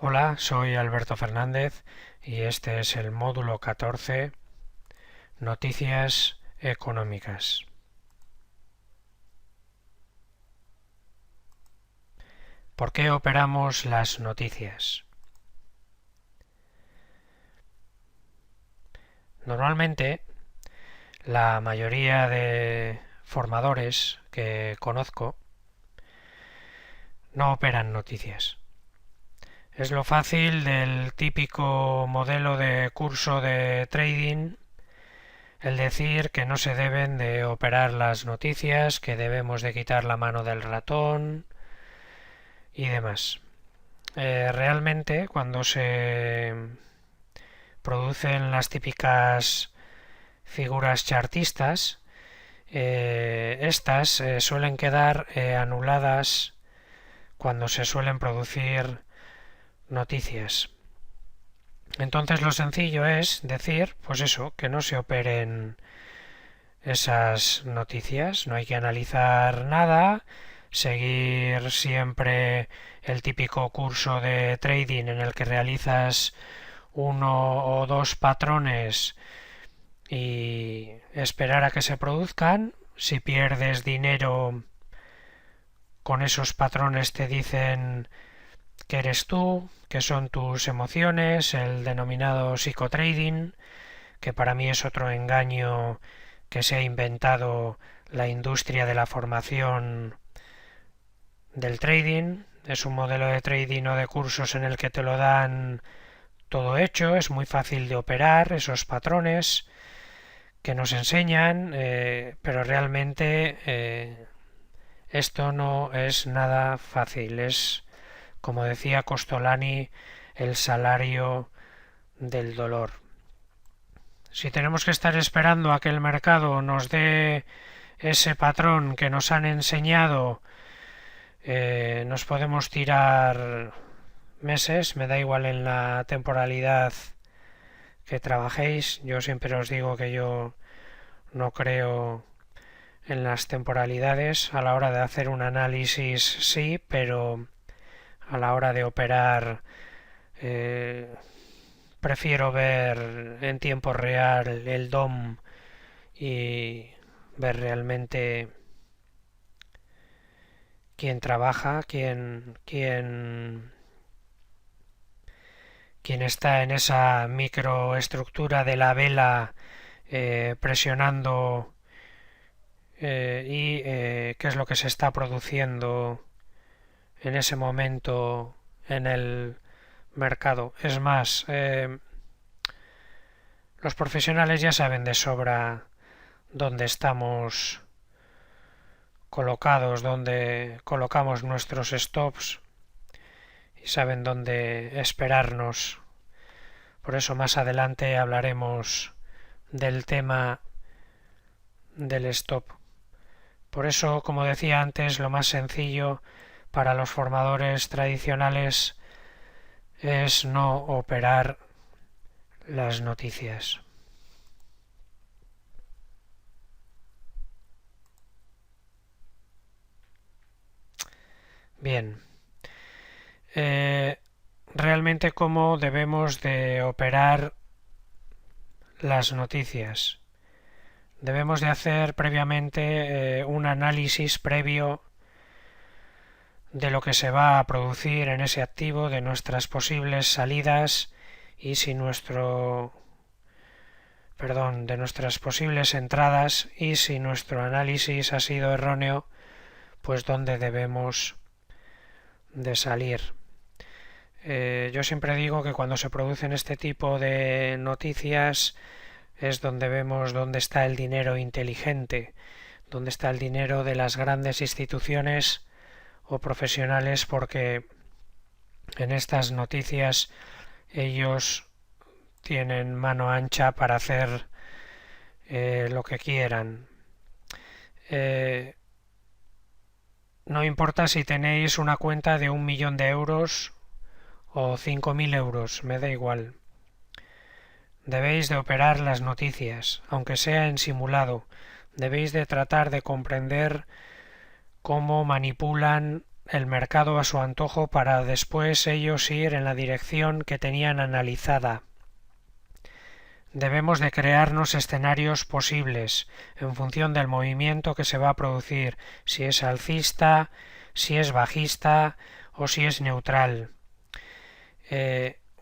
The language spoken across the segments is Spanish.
Hola, soy Alberto Fernández y este es el módulo 14, Noticias económicas. ¿Por qué operamos las noticias? Normalmente, la mayoría de formadores que conozco no operan noticias. Es lo fácil del típico modelo de curso de trading el decir que no se deben de operar las noticias, que debemos de quitar la mano del ratón y demás. Realmente, cuando se producen las típicas figuras chartistas, estas suelen quedar anuladas cuando se suelen producir noticias. Entonces lo sencillo es decir, pues eso, que no se operen esas noticias, no hay que analizar nada, seguir siempre el típico curso de trading en el que realizas uno o dos patrones y esperar a que se produzcan. Si pierdes dinero con esos patrones te dicen que eres tú, que son tus emociones, el denominado psicotrading, que para mí es otro engaño que se ha inventado la industria de la formación del trading. Es un modelo de trading o de cursos en el que te lo dan todo hecho, es muy fácil de operar esos patrones que nos enseñan, pero realmente esto no es nada fácil. Es, como decía Costolani, el salario del dolor. Si tenemos que estar esperando a que el mercado nos dé ese patrón que nos han enseñado, nos podemos tirar meses, me da igual en la temporalidad que trabajéis. Yo siempre os digo que yo no creo en las temporalidades. A la hora de hacer un análisis sí, pero a la hora de operar prefiero ver en tiempo real el DOM y ver realmente quién trabaja, quién está en esa microestructura de la vela presionando y qué es lo que se está produciendo en ese momento en el mercado. Es más, los profesionales ya saben de sobra dónde estamos colocados, dónde colocamos nuestros stops y saben dónde esperarnos. Por eso más adelante hablaremos del tema del stop. Por eso, como decía antes, lo más sencillo para los formadores tradicionales es no operar las noticias. Bien, realmente cómo debemos de operar las noticias. Debemos de hacer previamente un análisis previo de lo que se va a producir en ese activo, de nuestras posibles salidas y si de nuestras posibles entradas y si nuestro análisis ha sido erróneo, pues dónde debemos de salir. Yo siempre digo que cuando se producen este tipo de noticias es donde vemos dónde está el dinero inteligente, dónde está el dinero de las grandes instituciones o profesionales, porque en estas noticias ellos tienen mano ancha para hacer lo que quieran. No importa si tenéis una cuenta de 1 millón de euros o 5.000 euros, me da igual. Debéis de operar las noticias, aunque sea en simulado. Debéis de tratar de comprender cómo manipulan el mercado a su antojo para después ellos ir en la dirección que tenían analizada. Debemos de crearnos escenarios posibles en función del movimiento que se va a producir, si es alcista, si es bajista o si es neutral.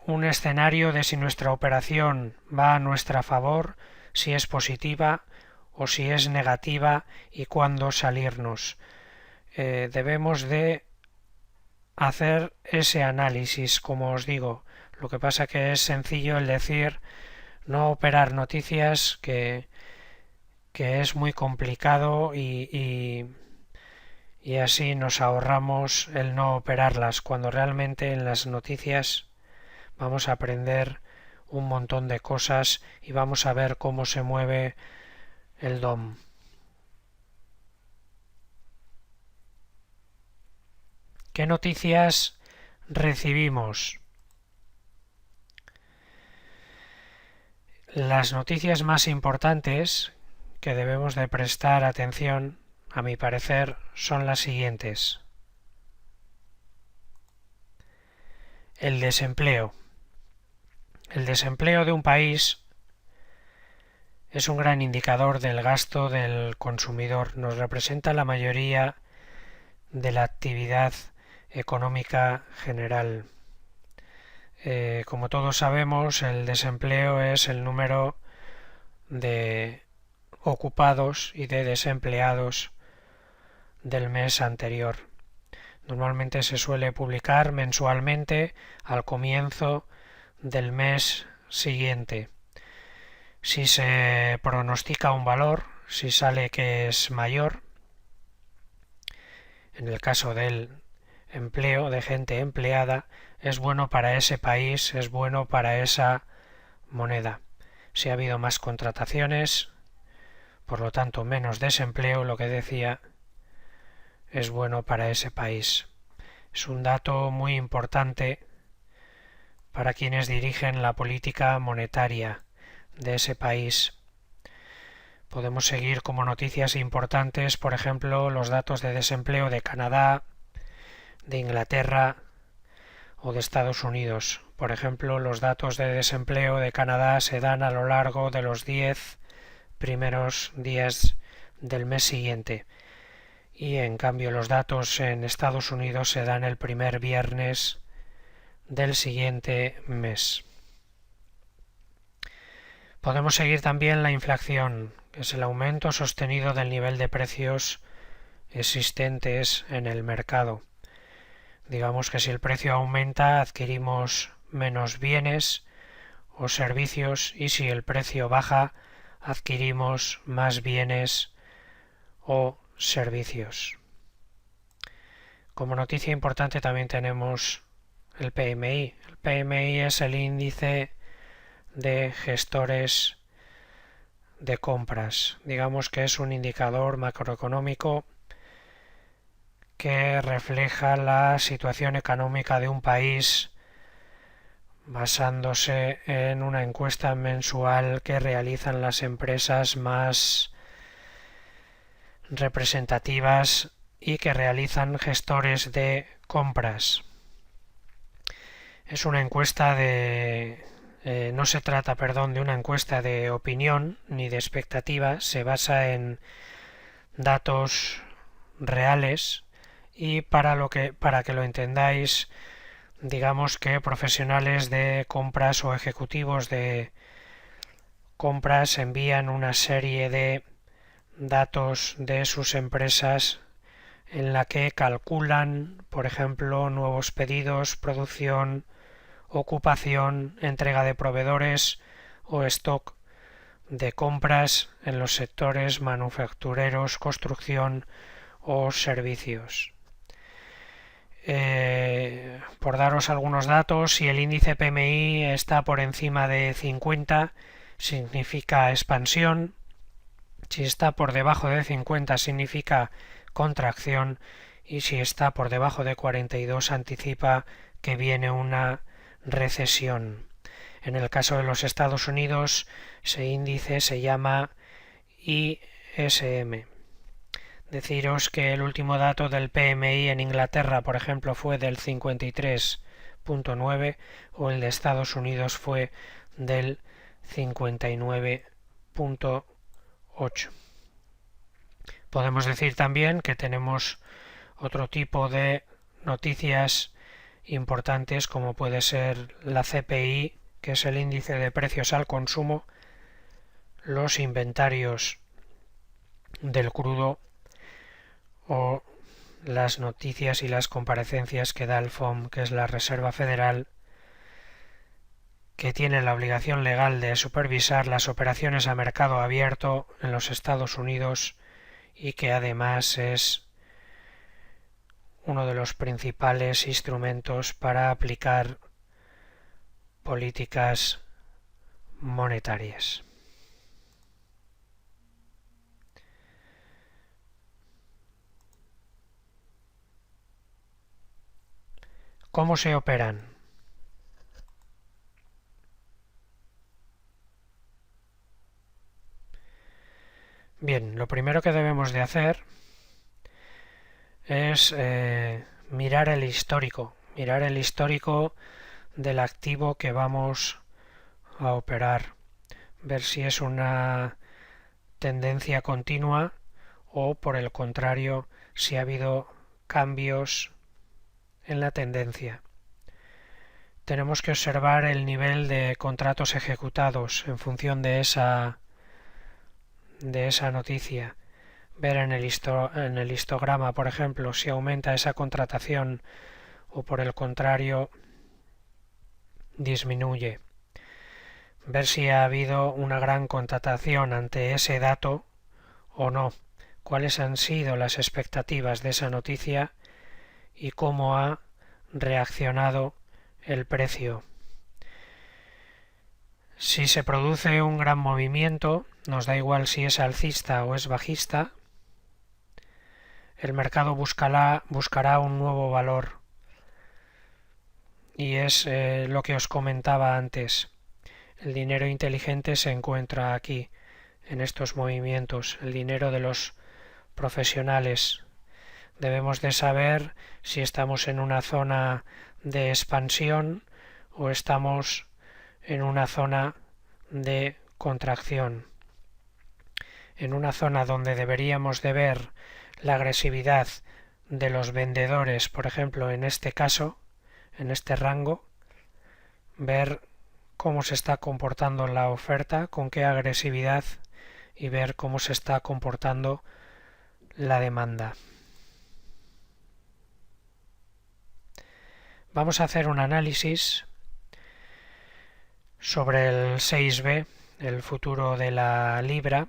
Un escenario de si nuestra operación va a nuestra favor, si es positiva o si es negativa y cuándo salirnos. Debemos de hacer ese análisis, como os digo. Lo que pasa que es sencillo el decir no operar noticias, que es muy complicado y así nos ahorramos el no operarlas, cuando realmente en las noticias vamos a aprender un montón de cosas y vamos a ver cómo se mueve el DOM. ¿Qué noticias recibimos? Las noticias más importantes que debemos de prestar atención, a mi parecer, son las siguientes. El desempleo. El desempleo de un país es un gran indicador del gasto del consumidor. Nos representa la mayoría de la actividad económica general. Como todos sabemos, el desempleo es el número de ocupados y de desempleados del mes anterior. Normalmente se suele publicar mensualmente al comienzo del mes siguiente. Si se pronostica un valor, si sale que es mayor, en el caso del empleo, de gente empleada, es bueno para ese país, es bueno para esa moneda. Si ha habido más contrataciones, por lo tanto menos desempleo, lo que decía, es bueno para ese país. Es un dato muy importante para quienes dirigen la política monetaria de ese país. Podemos seguir como noticias importantes, por ejemplo, los datos de desempleo de Canadá, de Inglaterra o de Estados Unidos. Por ejemplo, los datos de desempleo de Canadá se dan a lo largo de los 10 primeros días del mes siguiente. Y en cambio los datos en Estados Unidos se dan el primer viernes del siguiente mes. Podemos seguir también la inflación, que es el aumento sostenido del nivel de precios existentes en el mercado. Digamos que si el precio aumenta, adquirimos menos bienes o servicios, y si el precio baja, adquirimos más bienes o servicios. Como noticia importante también tenemos el PMI. El PMI es el índice de gestores de compras. Digamos que es un indicador macroeconómico que refleja la situación económica de un país basándose en una encuesta mensual que realizan las empresas más representativas y que realizan gestores de compras. Es una encuesta no se trata, de una encuesta de opinión ni de expectativa, se basa en datos reales y para que lo entendáis, digamos que profesionales de compras o ejecutivos de compras envían una serie de datos de sus empresas en la que calculan, por ejemplo, nuevos pedidos, producción, ocupación, entrega de proveedores o stock de compras en los sectores manufactureros, construcción o servicios. Por daros algunos datos, si el índice PMI está por encima de 50, significa expansión. Si está por debajo de 50, significa contracción. Y si está por debajo de 42, anticipa que viene una recesión. En el caso de los Estados Unidos, ese índice se llama ISM. deciros que el último dato del PMI en Inglaterra, por ejemplo, fue del 53,9 o el de Estados Unidos fue del 59,8. Podemos decir también que tenemos otro tipo de noticias importantes como puede ser la CPI, que es el índice de precios al consumo, los inventarios del crudo o las noticias y las comparecencias que da el FOM, que es la Reserva Federal, que tiene la obligación legal de supervisar las operaciones a mercado abierto en los Estados Unidos y que además es uno de los principales instrumentos para aplicar políticas monetarias. ¿Cómo se operan? Bien, lo primero que debemos de hacer es mirar el histórico del activo que vamos a operar, ver si es una tendencia continua o por el contrario si ha habido cambios en la tendencia. Tenemos que observar el nivel de contratos ejecutados en función de esa noticia, ver en el histograma, por ejemplo, si aumenta esa contratación o por el contrario disminuye, ver si ha habido una gran contratación ante ese dato o no, cuáles han sido las expectativas de esa noticia y cómo ha reaccionado el precio. Si se produce un gran movimiento, nos da igual si es alcista o es bajista, el mercado buscará un nuevo valor. Y es lo que os comentaba antes. El dinero inteligente se encuentra aquí, en estos movimientos, el dinero de los profesionales. Debemos de saber si estamos en una zona de expansión o estamos en una zona de contracción. En una zona donde deberíamos de ver la agresividad de los vendedores, por ejemplo, en este caso, en este rango, ver cómo se está comportando la oferta, con qué agresividad y ver cómo se está comportando la demanda. Vamos a hacer un análisis sobre el 6B, el futuro de la libra.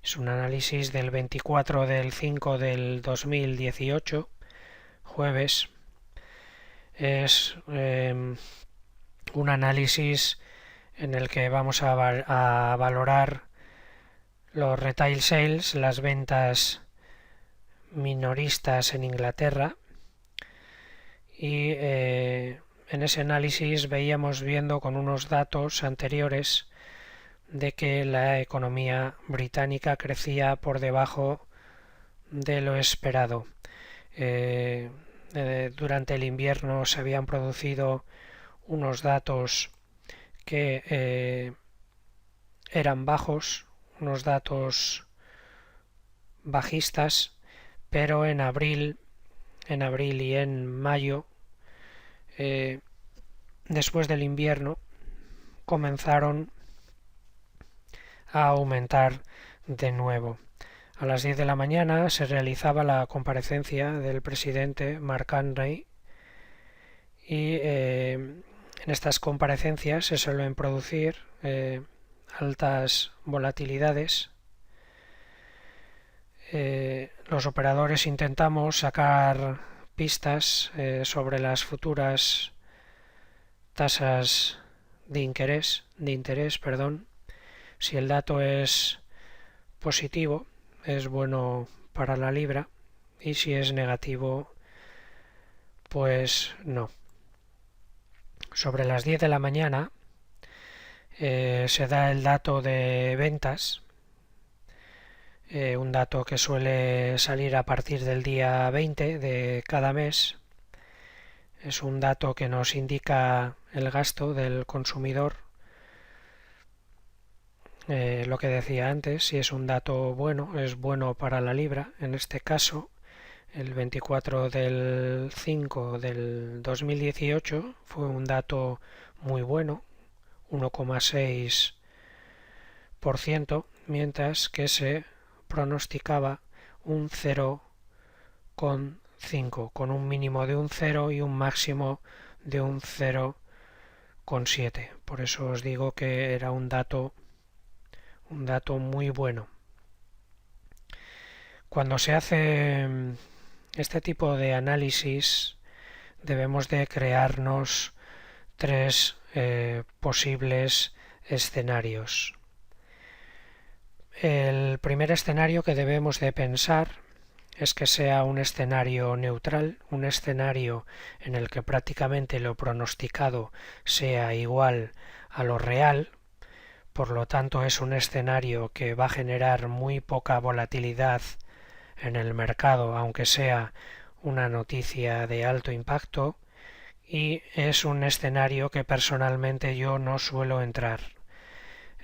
Es un análisis del 24 del 5 del 2018, jueves. Es un análisis en el que vamos a valorar los retail sales, las ventas minoristas en Inglaterra, y en ese análisis veíamos viendo con unos datos anteriores de que la economía británica crecía por debajo de lo esperado. Durante el invierno se habían producido unos datos que eran bajos, unos datos bajistas, pero en abril y en mayo, después del invierno, comenzaron a aumentar de nuevo. A las 10 de la mañana se realizaba la comparecencia del presidente Mark Carney y en estas comparecencias se suelen producir altas volatilidades. Los operadores intentamos sacar pistas sobre las futuras tasas de interés, Si el dato es positivo, es bueno para la libra, y si es negativo, pues no. Sobre las 10 de la mañana se da el dato de ventas un dato que suele salir a partir del día 20 de cada mes. Es un dato que nos indica el gasto del consumidor. Lo que decía antes, si es un dato bueno, es bueno para la libra. En este caso, el 24 del 5 del 2018 fue un dato muy bueno, 1,6%, mientras que se pronosticaba un 0,5, con un mínimo de un 0 y un máximo de un 0,7. Por eso os digo que era un dato muy bueno. Cuando se hace este tipo de análisis, debemos de crearnos tres posibles escenarios. El primer escenario que debemos de pensar es que sea un escenario neutral, un escenario en el que prácticamente lo pronosticado sea igual a lo real. Por lo tanto, es un escenario que va a generar muy poca volatilidad en el mercado, aunque sea una noticia de alto impacto, y es un escenario que personalmente yo no suelo entrar.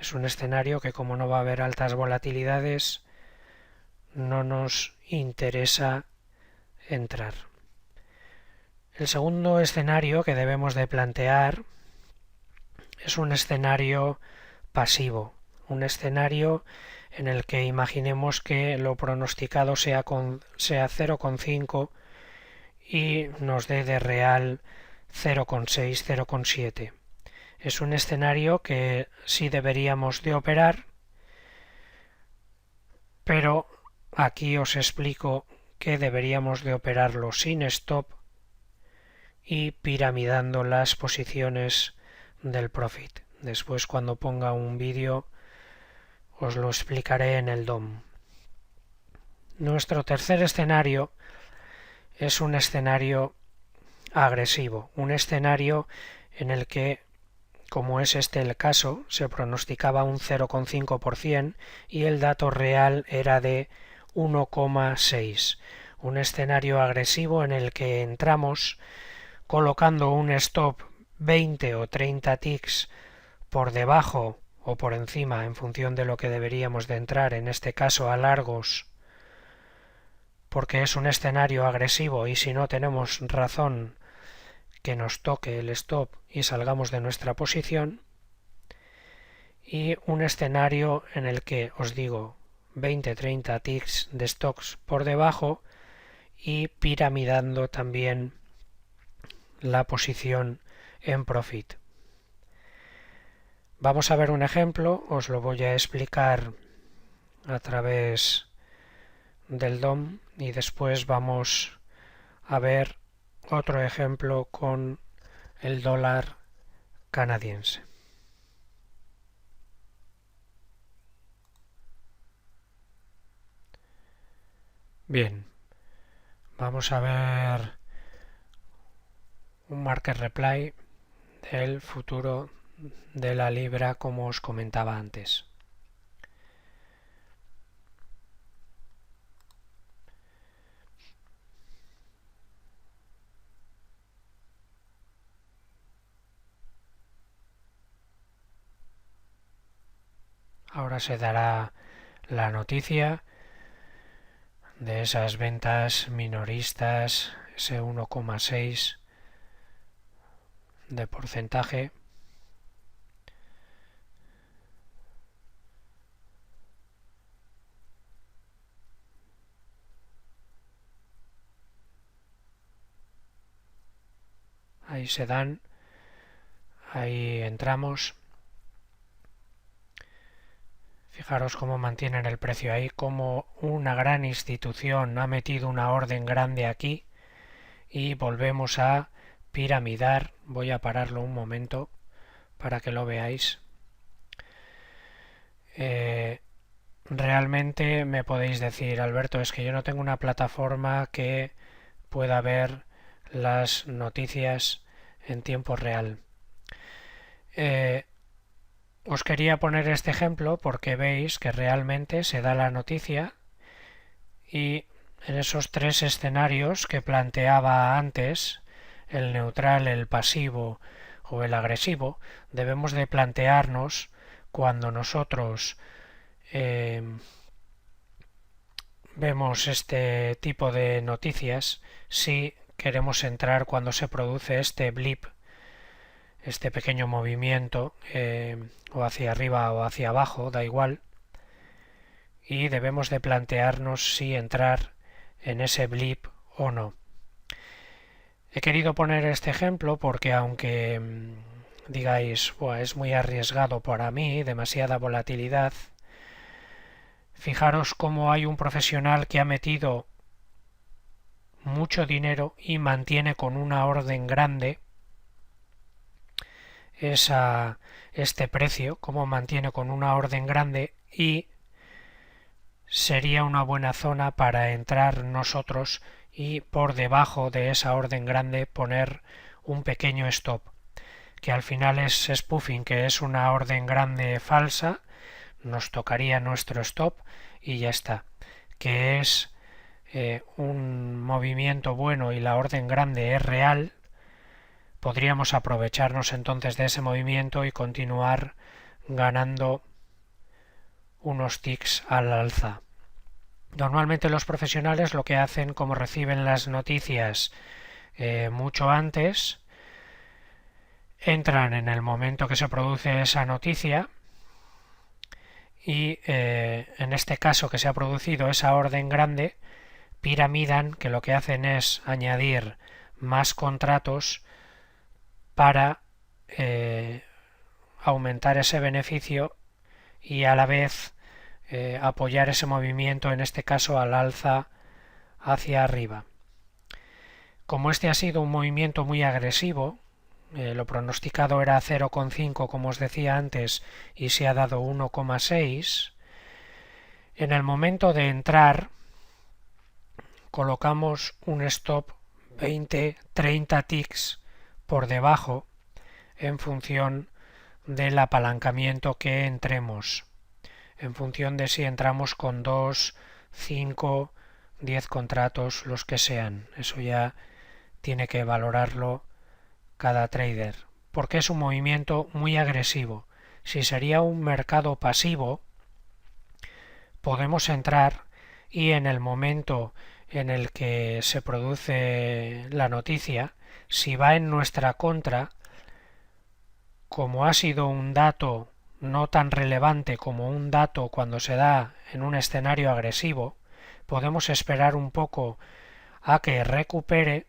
Es un escenario que, como no va a haber altas volatilidades, no nos interesa entrar. El segundo escenario que debemos de plantear es un escenario pasivo, un escenario en el que imaginemos que lo pronosticado sea 0,5 y nos dé de real 0,6, 0,7. Es un escenario que sí deberíamos de operar, pero aquí os explico que deberíamos de operarlo sin stop y piramidando las posiciones del profit. Después, cuando ponga un vídeo, os lo explicaré en el DOM. Nuestro tercer escenario es un escenario agresivo, un escenario en el que, como es este el caso, se pronosticaba un 0,5% y el dato real era de 1,6%. Un escenario agresivo en el que entramos colocando un stop 20 o 30 ticks por debajo o por encima en función de lo que deberíamos de entrar, en este caso a largos, porque es un escenario agresivo y si no tenemos razón que nos toque el stop y salgamos de nuestra posición, y un escenario en el que os digo 20-30 ticks de stocks por debajo y piramidando también la posición en profit. Vamos a ver un ejemplo, os lo voy a explicar a través del DOM y después vamos a ver otro ejemplo con el dólar canadiense. Bien, vamos a ver un market reply del futuro de la libra, como os comentaba antes. Ahora se dará la noticia de esas ventas minoristas, ese 1,6 de porcentaje. Ahí se dan, ahí entramos. Fijaros cómo mantienen el precio ahí, como una gran institución ha metido una orden grande aquí y volvemos a piramidar. Voy a pararlo un momento para que lo veáis. Realmente me podéis decir, Alberto, es que yo no tengo una plataforma que pueda ver las noticias en tiempo real. Os quería poner este ejemplo porque veis que realmente se da la noticia y en esos tres escenarios que planteaba antes, el neutral, el pasivo o el agresivo, debemos de plantearnos cuando nosotros vemos este tipo de noticias si queremos entrar cuando se produce este blip, este pequeño movimiento, o hacia arriba o hacia abajo, da igual, y debemos de plantearnos si entrar en ese blip o no. He querido poner este ejemplo porque aunque digáis, es muy arriesgado para mí, demasiada volatilidad, fijaros cómo hay un profesional que ha metido mucho dinero y mantiene con una orden grande este precio, cómo mantiene con una orden grande, y sería una buena zona para entrar nosotros y por debajo de esa orden grande poner un pequeño stop, que al final es spoofing, que es una orden grande falsa, nos tocaría nuestro stop y ya está, que es un movimiento bueno y la orden grande es real. Podríamos aprovecharnos entonces de ese movimiento y continuar ganando unos ticks al alza. Normalmente los profesionales lo que hacen, como reciben las noticias mucho antes, entran en el momento que se produce esa noticia y en este caso que se ha producido esa orden grande, piramidan, que lo que hacen es añadir más contratos para aumentar ese beneficio y a la vez apoyar ese movimiento, en este caso al alza hacia arriba. Como este ha sido un movimiento muy agresivo, lo pronosticado era 0,5 como os decía antes y se ha dado 1,6, en el momento de entrar colocamos un stop 20-30 ticks por debajo en función del apalancamiento que entremos, en función de si entramos con 2, 5, 10 contratos, los que sean. Eso ya tiene que valorarlo cada trader, porque es un movimiento muy agresivo. Si sería un mercado pasivo, podemos entrar y en el momento en el que se produce la noticia, si va en nuestra contra, como ha sido un dato no tan relevante como un dato cuando se da en un escenario agresivo, podemos esperar un poco a que recupere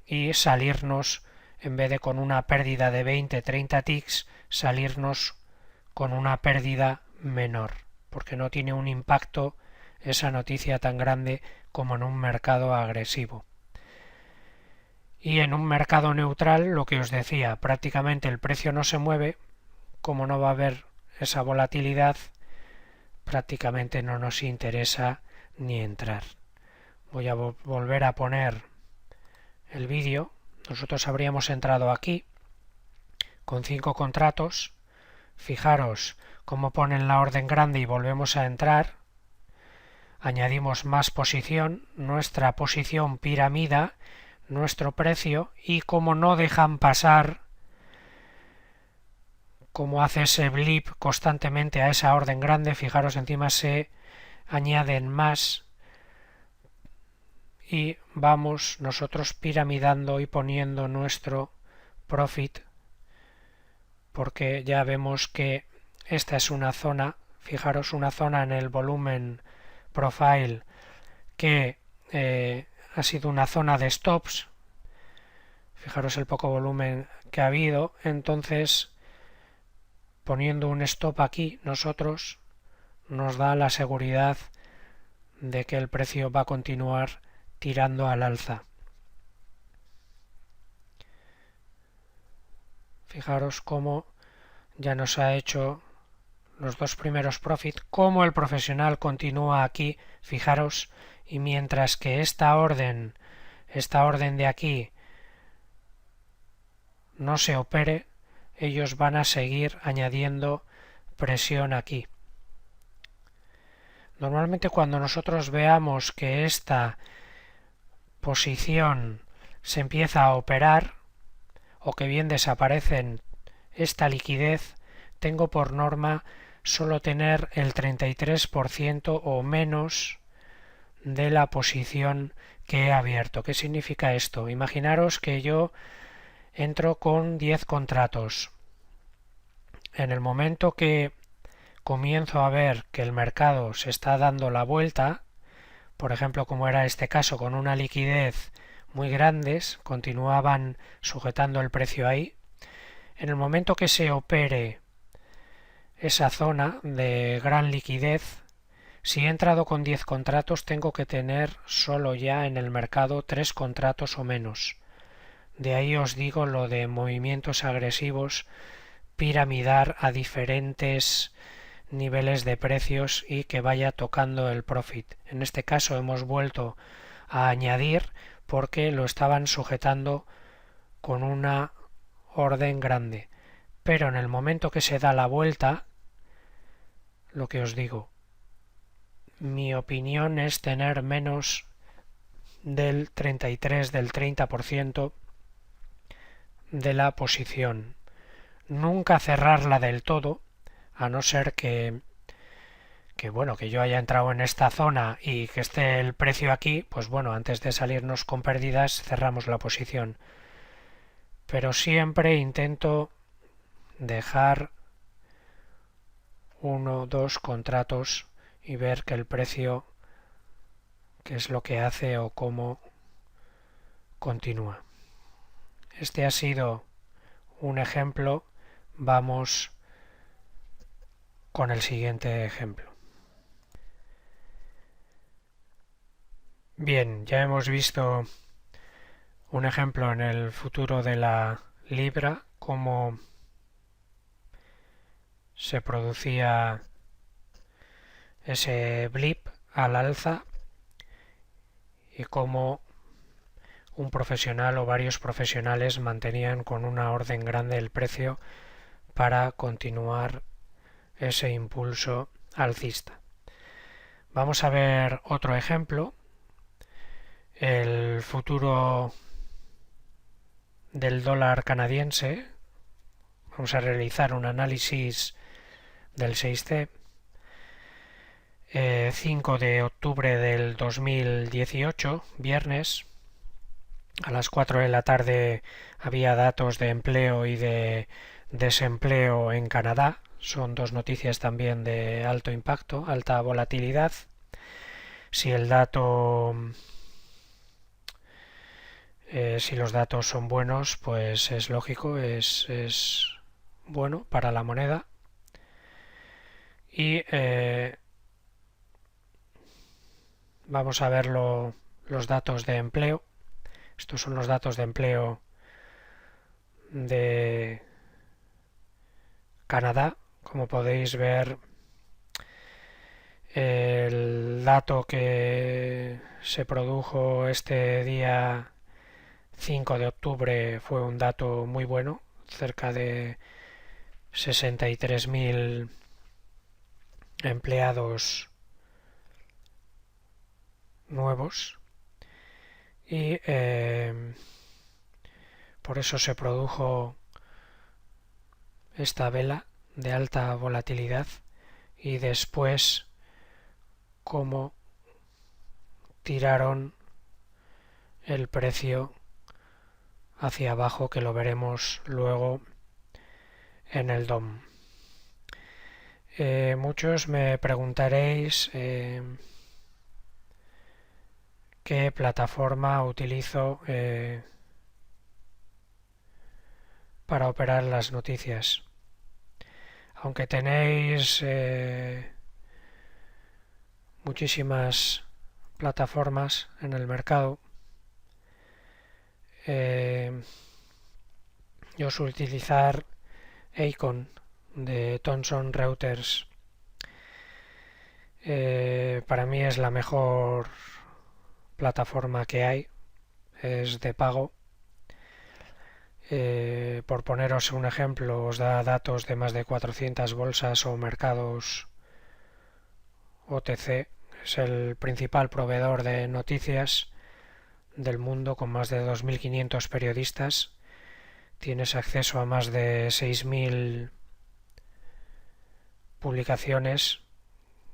y salirnos, en vez de con una pérdida de 20-30 ticks, salirnos con una pérdida menor, porque no tiene un impacto esa noticia tan grande como en un mercado agresivo. Y en un mercado neutral, lo que os decía, prácticamente el precio no se mueve, como no va a haber esa volatilidad, prácticamente no nos interesa ni entrar. Voy a volver a poner el vídeo. Nosotros habríamos entrado aquí con 5 contratos. Fijaros cómo ponen la orden grande y volvemos a entrar. Añadimos más posición, nuestra posición piramida, nuestro precio, y como no dejan pasar, como hace ese blip constantemente a esa orden grande, fijaros, encima se añaden más y vamos nosotros piramidando y poniendo nuestro profit, porque ya vemos que esta es una zona, fijaros, una zona en el volumen profile que ha sido una zona de stops. Fijaros el poco volumen que ha habido, entonces poniendo un stop aquí nosotros nos da la seguridad de que el precio va a continuar tirando al alza. Fijaros cómo ya nos ha hecho los dos primeros profit, cómo el profesional continúa aquí, fijaros, y mientras que esta orden de aquí no se opere, ellos van a seguir añadiendo presión aquí. Normalmente cuando nosotros veamos que esta posición se empieza a operar o que bien desaparecen esta liquidez, tengo por norma solo tener el 33% o menos de la posición que he abierto. ¿Qué significa esto? Imaginaros que yo entro con 10 contratos. En el momento que comienzo a ver que el mercado se está dando la vuelta, por ejemplo, como era este caso, con una liquidez muy grandes, continuaban sujetando el precio ahí. En el momento que se opere esa zona de gran liquidez, si he entrado con 10 contratos, tengo que tener solo ya en el mercado 3 contratos o menos. De ahí os digo lo de movimientos agresivos, piramidar a diferentes niveles de precios y que vaya tocando el profit. En este caso hemos vuelto a añadir porque lo estaban sujetando con una orden grande. Pero en el momento que se da la vuelta, lo que os digo, mi opinión es tener menos del 33, del 30% de la posición. Nunca cerrarla del todo, a no ser que yo haya entrado en esta zona y que esté el precio aquí, pues bueno, antes de salirnos con pérdidas cerramos la posición. Pero siempre intento dejar uno o dos contratos y ver que el precio, qué es lo que hace o cómo continúa. Este ha sido un ejemplo. Vamos con el siguiente ejemplo. Bien, ya hemos visto un ejemplo en el futuro de la libra, cómo se producía ese blip al alza y cómo un profesional o varios profesionales mantenían con una orden grande el precio para continuar ese impulso alcista. Vamos a ver otro ejemplo, el futuro del dólar canadiense. Vamos a realizar un análisis del 6C, 5 de octubre del 2018, viernes. A las 4 de la tarde había datos de empleo y de desempleo en Canadá. Son dos noticias también de alto impacto, alta volatilidad. Si el dato, si los datos son buenos, pues es lógico, es bueno para la moneda. Y vamos a ver los datos de empleo. Estos son los datos de empleo de Canadá. Como podéis ver, el dato que se produjo este día 5 de octubre fue un dato muy bueno, cerca de 63.000 empleados nuevos y por eso se produjo esta vela de alta volatilidad y después cómo tiraron el precio hacia abajo, que lo veremos luego en el DOM. Muchos me preguntaréis qué plataforma utilizo para operar las noticias. Aunque tenéis muchísimas plataformas en el mercado, yo suelo utilizar Acorn de Thomson Reuters. Para mí es la mejor plataforma que hay, es de pago. Por poneros un ejemplo, os da datos de más de 400 bolsas o mercados OTC es el principal proveedor de noticias del mundo con más de 2.500 periodistas. Tienes acceso a más de 6.000 publicaciones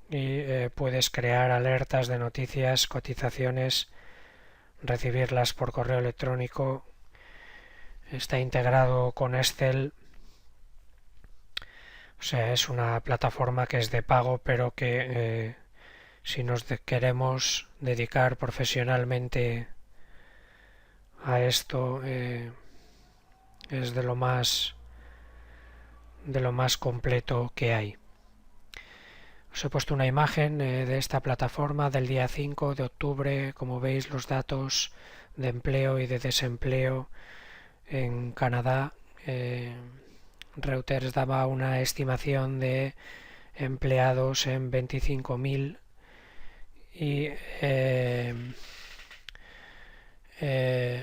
y puedes crear alertas de noticias, cotizaciones, recibirlas por correo electrónico. Está integrado con Excel. O sea, es una plataforma que es de pago, pero que si nos queremos dedicar profesionalmente a esto, es de lo más completo que hay. Os he puesto una imagen de esta plataforma del día 5 de octubre. Como veis, los datos de empleo y de desempleo en Canadá. Reuters daba una estimación de empleados en 25.000 y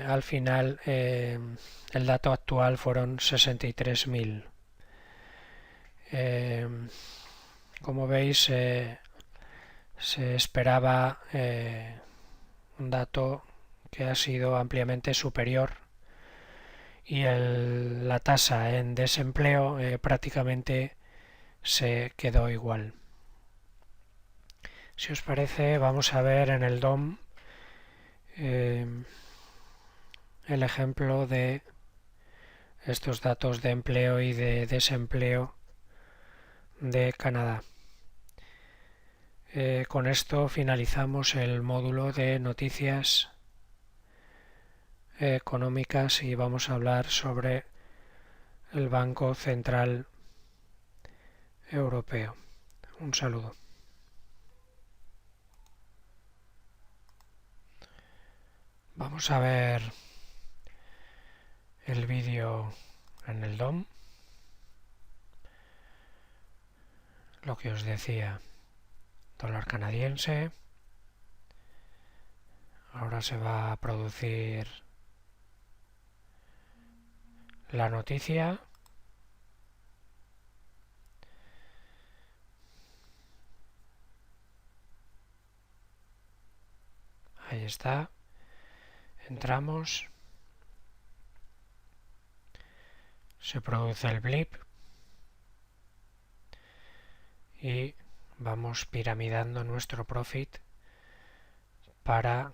al final el dato actual fueron 63.000. Como veis, se esperaba un dato que ha sido ampliamente superior y la tasa en desempleo prácticamente se quedó igual. Si os parece, vamos a ver en el DOM el ejemplo de estos datos de empleo y de desempleo de Canadá. Con esto finalizamos el módulo de noticias económicas y vamos a hablar sobre el Banco Central Europeo. Un saludo. Vamos a ver el vídeo en el DOM. Lo que os decía, dólar canadiense. Ahora se va a producir la noticia. Ahí está. Entramos. Se produce el blip. Y vamos piramidando nuestro profit para,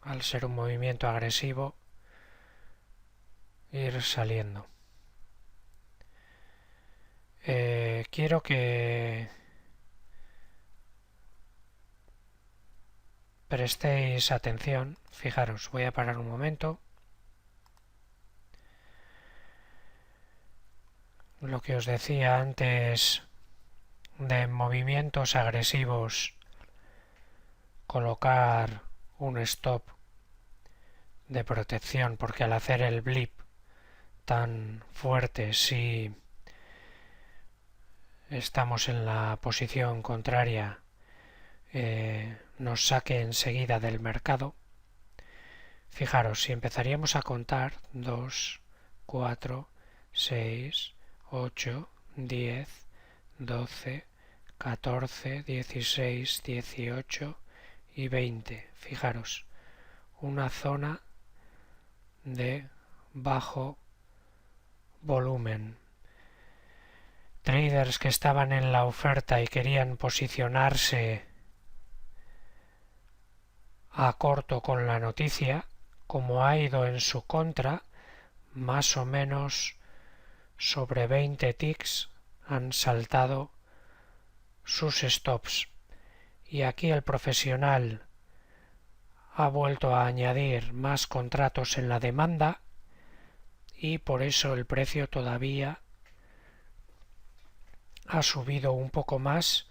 al ser un movimiento agresivo, ir saliendo. Quiero que prestéis atención. Fijaros, voy a parar un momento. Lo que os decía antes de movimientos agresivos, colocar un stop de protección, porque al hacer el blip tan fuerte, si estamos en la posición contraria, nos saque enseguida del mercado. Fijaros, si empezaríamos a contar 2, 4, 6, 8, 10, 12, 14, 16, 18 y 20. Fijaros, una zona de bajo volumen. Traders que estaban en la oferta y querían posicionarse a corto con la noticia, como ha ido en su contra, más o menos sobre 20 ticks han saltado sus stops. Y aquí el profesional ha vuelto a añadir más contratos en la demanda y por eso el precio todavía ha subido un poco más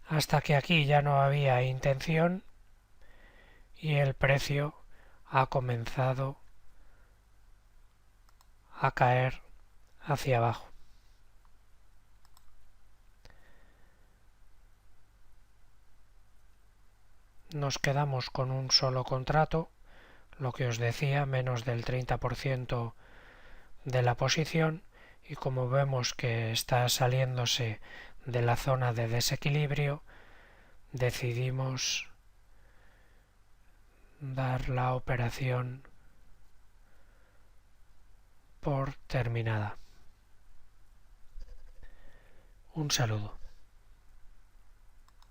hasta que aquí ya no había intención y el precio ha comenzado a caer hacia abajo. Nos quedamos con un solo contrato, lo que os decía, menos del 30% de la posición, y como vemos que está saliéndose de la zona de desequilibrio, decidimos dar la operación por terminada. Un saludo.